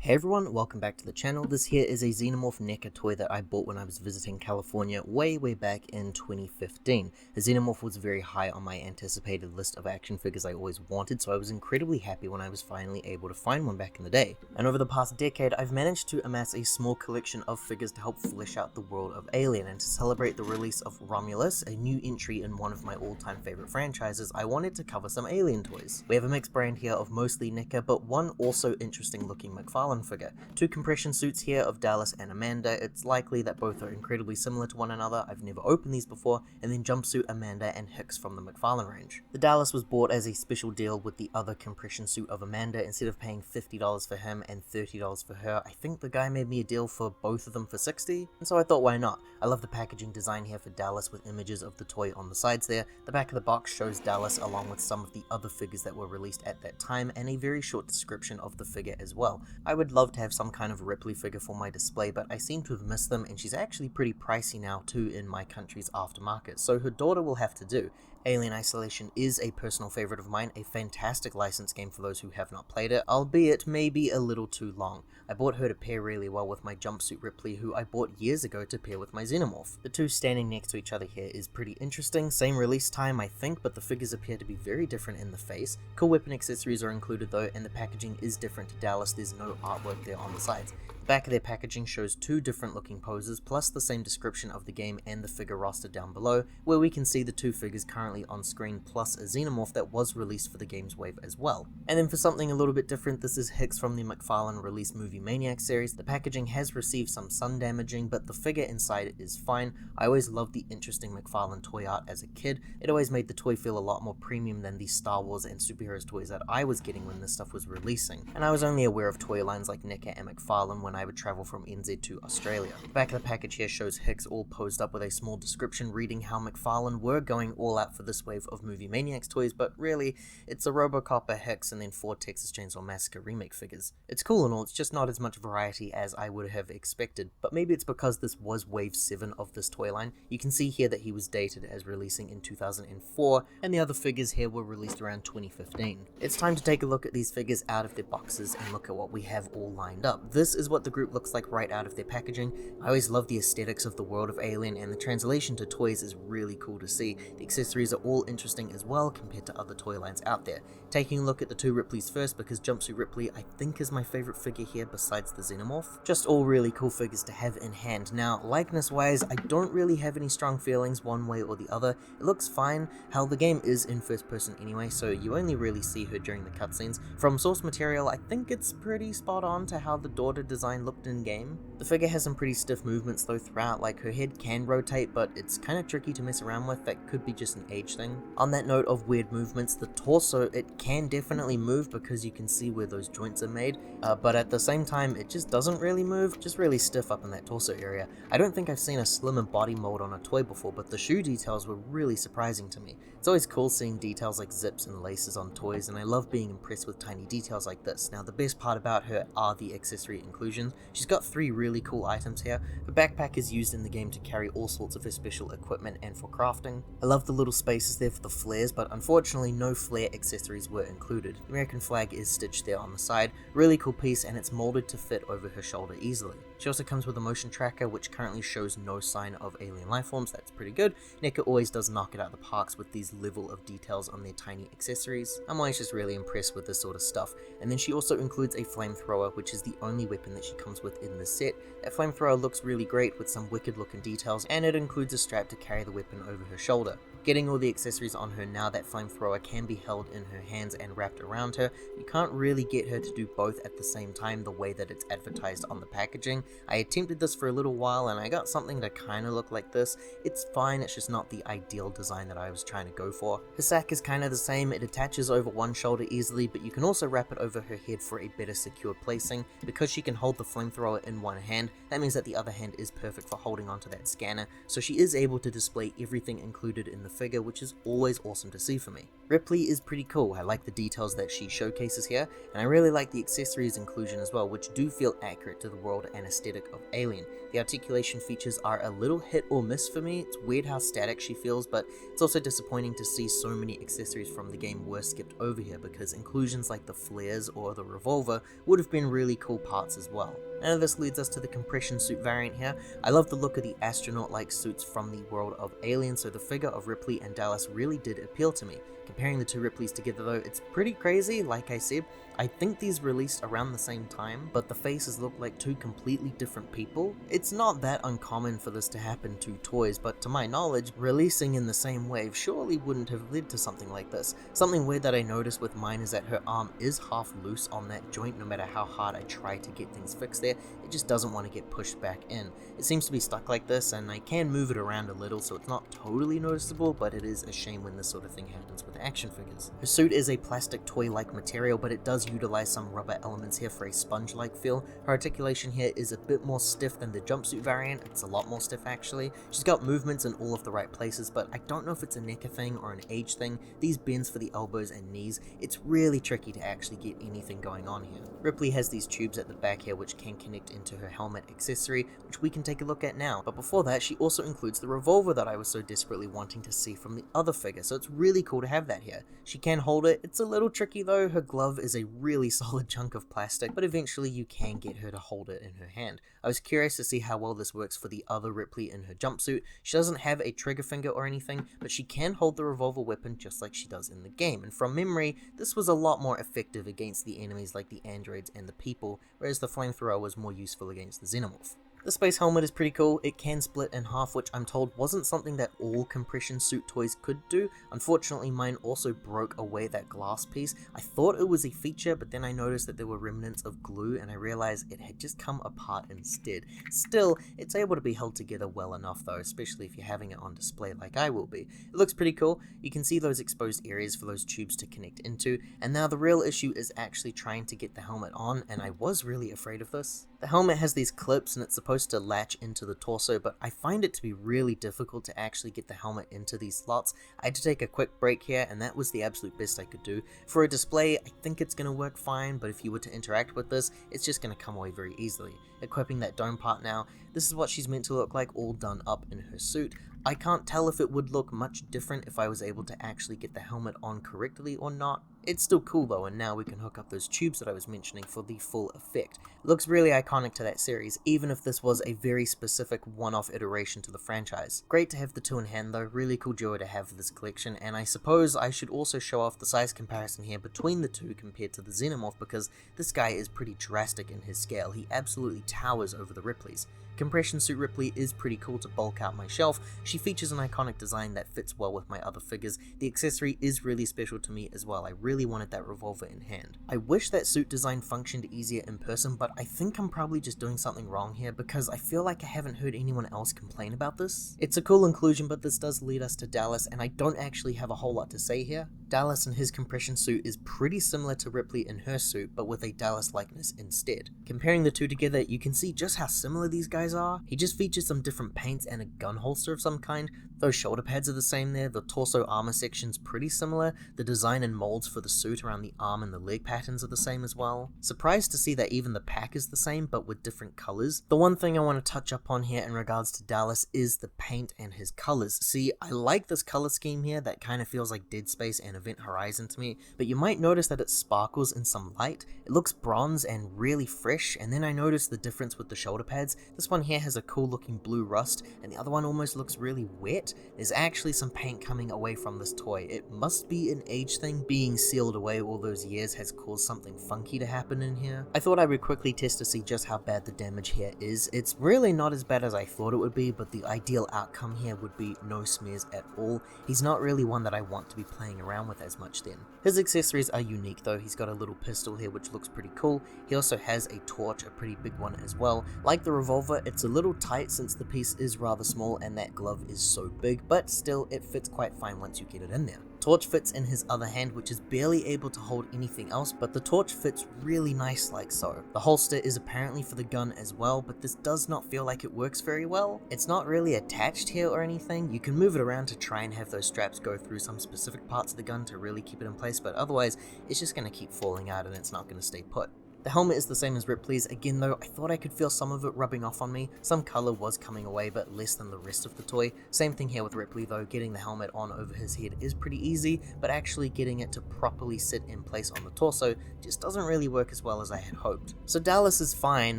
Hey everyone, welcome back to the channel. This here is a Xenomorph NECA toy that I bought when I was visiting California way back in 2015. The Xenomorph was very high on my anticipated list of action figures I always wanted, so I was incredibly happy when I was finally able to find one back in the day. And over the past decade, I've managed to amass a small collection of figures to help flesh out the world of Alien, and to celebrate the release of Romulus, a new entry in one of my all-time favorite franchises, I wanted to cover some Alien toys. We have a mixed brand here of mostly NECA, but one also interesting looking McFarlane figure. Two compression suits here of Dallas and Amanda. It's likely that both are incredibly similar to one another. I've never opened these before. And then Jumpsuit, Amanda, and Hicks from the McFarlane range. The Dallas was bought as a special deal with the other compression suit of Amanda. Instead of paying $50 for him and $30 for her, I think the guy made me a deal for both of them for $60, and so I thought, why not? I love the packaging design here for Dallas with images of the toy on the sides there. The back of the box shows Dallas along with some of the other figures that were released at that time, and a very short description of the figure as well. I would love to have some kind of Ripley figure for my display, but I seem to have missed them, and she's actually pretty pricey now too in my country's aftermarket, so her daughter will have to do. Alien Isolation is a personal favorite of mine, a fantastic license game for those who have not played it, albeit maybe a little too long. I bought her to pair really well with my Jumpsuit Ripley, who I bought years ago to pair with my Xenomorph. The two standing next to each other here is pretty interesting, same release time I think, but the figures appear to be very different in the face. Cool weapon accessories are included though, and the packaging is different to Dallas. There's no artwork there on the sides. The back of their packaging shows two different looking poses, plus the same description of the game and the figure roster down below, where we can see the two figures currently on screen, plus a Xenomorph that was released for the game's wave as well. And then for something a little bit different, this is Hicks from the McFarlane released Movie Maniac series. The packaging has received some sun damaging, but the figure inside it is fine. I always loved the interesting McFarlane toy art as a kid. It always made the toy feel a lot more premium than the Star Wars and superheroes toys that I was getting when this stuff was releasing. And I was only aware of toy lines like NECA and McFarlane when I would travel from NZ to Australia. The back of the package here shows Hicks all posed up with a small description reading how McFarlane were going all out for this wave of Movie Maniacs toys, but really, it's a Robocop, a Hicks, and then 4 Texas Chainsaw Massacre remake figures. It's cool and all, it's just not as much variety as I would have expected, but maybe it's because this was wave 7 of this toy line. You can see here that he was dated as releasing in 2004, and the other figures here were released around 2015. It's time to take a look at these figures out of their boxes and look at what we have all lined up. This is what the group looks like right out of their packaging. I always love the aesthetics of the world of Alien, and the translation to toys is really cool to see. The accessories are all interesting as well compared to other toy lines out there. Taking a look at the two Ripleys first, because Jumpsuit Ripley I think is my favorite figure here besides the Xenomorph. Just all really cool figures to have in hand. Now, likeness wise, I don't really have any strong feelings one way or the other. It looks fine. Hell, the game is in first person anyway, so you only really see her during the cutscenes. From source material, I think it's pretty spot on to how the daughter design looked in game. The figure has some pretty stiff movements though throughout, like her head can rotate, but it's kind of tricky to mess around with. That could be just an age thing. On that note of weird movements, the torso, it can definitely move because you can see where those joints are made, but at the same time it just doesn't really move, just really stiff up in that torso area. I don't think I've seen a slimmer body mold on a toy before, but the shoe details were really surprising to me. It's always cool seeing details like zips and laces on toys, and I love being impressed with tiny details like this. Now the best part about her are the accessory inclusions. She's got 3 really cool items here. Her backpack is used in the game to carry all sorts of her special equipment and for crafting. I love the little spaces there for the flares, but unfortunately no flare accessories were included. The American flag is stitched there on the side. Really cool piece, and it's molded to fit over her shoulder easily. She also comes with a motion tracker, which currently shows no sign of alien lifeforms. That's pretty good. NECA always does knock it out of the parks with these level of details on their tiny accessories. I'm always just really impressed with this sort of stuff. And then she also includes a flamethrower, which is the only weapon that she comes with in this set. That flamethrower looks really great with some wicked looking details, and it includes a strap to carry the weapon over her shoulder. Getting all the accessories on her now, that flamethrower can be held in her hands and wrapped around her. You can't really get her to do both at the same time the way that it's advertised on the packaging. I attempted this for a little while and I got something to kind of look like this. It's fine, it's just not the ideal design that I was trying to go for. Her sack is kind of the same. It attaches over one shoulder easily, but you can also wrap it over her head for a better secure placing. Because she can hold the flamethrower in one hand, that means that the other hand is perfect for holding onto that scanner, so she is able to display everything included in the figure, which is always awesome to see for me. Ripley is pretty cool. I like the details that she showcases here, and I really like the accessories inclusion as well, which do feel accurate to the world and aesthetic of Alien. The articulation features are a little hit or miss for me. It's weird how static she feels, but it's also disappointing to see so many accessories from the game were skipped over here, because inclusions like the flares or the revolver would have been really cool parts as well. And this leads us to the compression suit variant here. I love the look of the astronaut-like suits from the world of Alien, so the figure of Ripley and Dallas really did appeal to me. Comparing the two Ripleys together though, it's pretty crazy. Like I said, I think these released around the same time, but the faces look like two completely different people. It's not that uncommon for this to happen to toys, but to my knowledge, releasing in the same wave surely wouldn't have led to something like this. Something weird that I noticed with mine is that her arm is half loose on that joint. No matter how hard I try to get things fixed there, it just doesn't want to get pushed back in. It seems to be stuck like this, and I can move it around a little, so it's not totally noticeable, but it is a shame when this sort of thing happens with action figures. Her suit is a plastic toy-like material, but it does utilize some rubber elements here for a sponge-like feel. Her articulation here is a bit more stiff than the jumpsuit variant. It's a lot more stiff actually. She's got movements in all of the right places, but I don't know if it's a NECA thing or an age thing. These bends for the elbows and knees, it's really tricky to actually get anything going on here. Ripley has these tubes at the back here which can connect into her helmet accessory, which we can take a look at now. But before that, she also includes the revolver that I was so desperately wanting to see from the other figure, so it's really cool to have that here. She can hold it. It's a little tricky though. Her glove is a really solid chunk of plastic, but eventually you can get her to hold it in her hand. I was curious to see how well this works for the other Ripley in her jumpsuit. She doesn't have a trigger finger or anything, but she can hold the revolver weapon just like she does in the game, and from memory, this was a lot more effective against the enemies like the androids and the people, whereas the flamethrower was more useful against the xenomorph. The space helmet is pretty cool. It can split in half, which I'm told wasn't something that all compression suit toys could do. Unfortunately, mine also broke away that glass piece. I thought it was a feature, but then I noticed that there were remnants of glue, and I realized it had just come apart instead. Still, it's able to be held together well enough though, especially if you're having it on display like I will be. It looks pretty cool. You can see those exposed areas for those tubes to connect into, and now the real issue is actually trying to get the helmet on, and I was really afraid of this. The helmet has these clips and it's supposed to latch into the torso, but I find it to be really difficult to actually get the helmet into these slots. I had to take a quick break here, and that was the absolute best I could do. For a display, I think it's going to work fine, but if you were to interact with this, it's just going to come away very easily. Equipping that dome part now, this is what she's meant to look like all done up in her suit. I can't tell if it would look much different if I was able to actually get the helmet on correctly or not. It's still cool though, and now we can hook up those tubes that I was mentioning for the full effect. It looks really iconic to that series, even if this was a very specific one-off iteration to the franchise. Great to have the two in hand though, really cool duo to have for this collection, and I suppose I should also show off the size comparison here between the two compared to the Xenomorph, because this guy is pretty drastic in his scale. He absolutely towers over the Ripleys. Compression Suit Ripley is pretty cool to bulk out my shelf. She features an iconic design that fits well with my other figures. The accessory is really special to me as well. I really wanted that revolver in hand. I wish that suit design functioned easier in person, but I think I'm probably just doing something wrong here because I feel like I haven't heard anyone else complain about this. It's a cool inclusion, but this does lead us to Dallas, and I don't actually have a whole lot to say here. Dallas in his compression suit is pretty similar to Ripley in her suit, but with a Dallas likeness instead. Comparing the two together, you can see just how similar these guys are. He just features some different paints and a gun holster of some kind. Those shoulder pads are the same there, the torso armor section's pretty similar, the design and molds for the suit around the arm and the leg patterns are the same as well. Surprised to see that even the pack is the same, but with different colors. The one thing I want to touch up on here in regards to Dallas is the paint and his colors. See, I like this color scheme here that kind of feels like Dead Space and Event Horizon to me, but you might notice that it sparkles in some light. It looks bronze and really fresh, and then I noticed the difference with the shoulder pads. This one here has a cool looking blue rust, and the other one almost looks really wet. There's actually some paint coming away from this toy. It must be an age thing. Being sealed away all those years has caused something funky to happen in here. I thought I would quickly test to see just how bad the damage here is. It's really not as bad as I thought it would be, but the ideal outcome here would be no smears at all. He's not really one that I want to be playing around with as much then. His accessories are unique though. He's got a little pistol here which looks pretty cool. He also has a torch, a pretty big one as well. Like the revolver, it's a little tight since the piece is rather small and that glove is so big, but still it fits quite fine once you get it in there. Torch fits in his other hand, which is barely able to hold anything else, but the torch fits really nice like so. The holster is apparently for the gun as well, but this does not feel like it works very well. It's not really attached here or anything. You can move it around to try and have those straps go through some specific parts of the gun to really keep it in place, but otherwise it's just going to keep falling out and it's not going to stay put. The helmet is the same as Ripley's, again though I thought I could feel some of it rubbing off on me. Some colour was coming away but less than the rest of the toy. Same thing here with Ripley though, getting the helmet on over his head is pretty easy, but actually getting it to properly sit in place on the torso just doesn't really work as well as I had hoped. So Dallas is fine,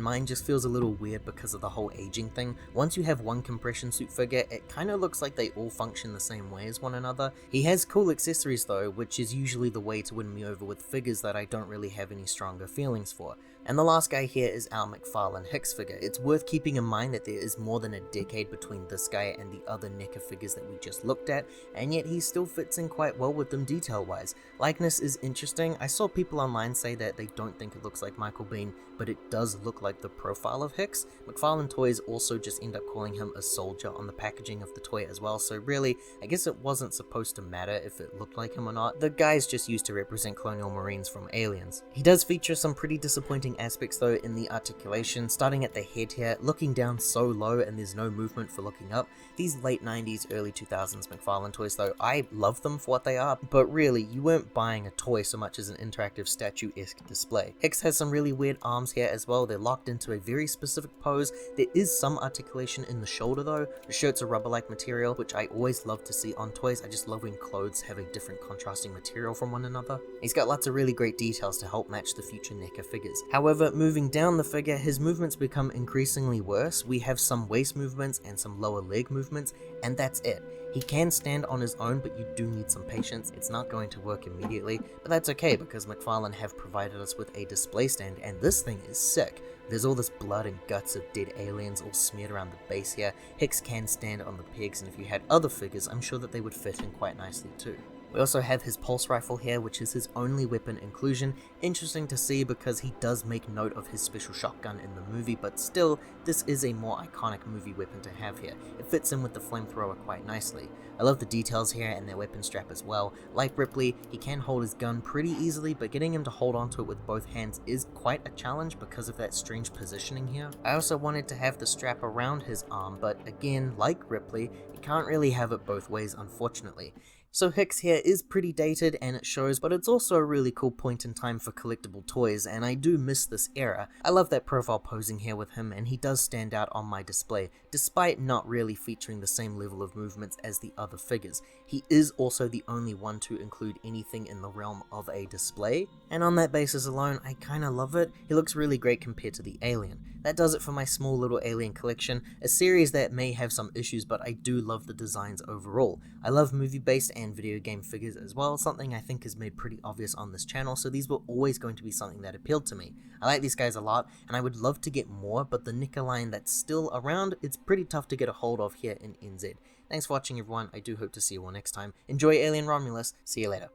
mine just feels a little weird because of the whole aging thing. Once you have one compression suit figure, it kind of looks like they all function the same way as one another. He has cool accessories though, which is usually the way to win me over with figures that I don't really have any stronger feelings for. And the last guy here is our McFarlane Hicks figure. It's worth keeping in mind that there is more than a decade between this guy and the other NECA figures that we just looked at, and yet he still fits in quite well with them detail wise. Likeness is interesting. I saw people online say that they don't think it looks like Michael Biehn, but it does look like the profile of Hicks. McFarlane Toys also just end up calling him a soldier on the packaging of the toy as well, so really, I guess it wasn't supposed to matter if it looked like him or not. The guy's just used to represent Colonial Marines from Aliens. He does feature some pretty disappointing aspects though in the articulation, starting at the head here, looking down so low and there's no movement for looking up. These late 90s, early 2000s McFarlane toys though, I love them for what they are, but really, you weren't buying a toy so much as an interactive statue-esque display. Hicks has some really weird arms here as well. They're locked into a very specific pose. There is some articulation in the shoulder though. The shirt's a rubber-like material, which I always love to see on toys. I just love when clothes have a different contrasting material from one another. He's got lots of really great details to help match the future NECA figures. However, moving down the figure, his movements become increasingly worse. We have some waist movements and some lower leg movements, and that's it. He can stand on his own, but you do need some patience. It's not going to work immediately, but that's okay because McFarlane have provided us with a display stand, and this thing is sick. There's all this blood and guts of dead aliens all smeared around the base here. Hicks can stand on the pegs, and if you had other figures, I'm sure that they would fit in quite nicely too. We also have his pulse rifle here, which is his only weapon inclusion. Interesting to see because he does make note of his special shotgun in the movie, but still, this is a more iconic movie weapon to have here. It fits in with the flamethrower quite nicely. I love the details here and their weapon strap as well. Like Ripley, he can hold his gun pretty easily, but getting him to hold onto it with both hands is quite a challenge because of that strange positioning here. I also wanted to have the strap around his arm, but again, like Ripley, you can't really have it both ways unfortunately. So Hicks here is pretty dated and it shows, but it's also a really cool point in time for collectible toys, and I do miss this era. I love that profile posing here with him, and he does stand out on my display, despite not really featuring the same level of movements as the other figures. He is also the only one to include anything in the realm of a display, and on that basis alone, I kinda love it. He looks really great compared to the Alien. That does it for my small little Alien collection, a series that may have some issues, but I do love the designs overall. I love movie-based and video game figures as well, something I think is made pretty obvious on this channel, so these were always going to be something that appealed to me. I like these guys a lot, and I would love to get more, but the NECA line that's still around, it's pretty tough to get a hold of here in NZ. Thanks for watching everyone, I do hope to see you all next time. Enjoy Alien Romulus, see you later.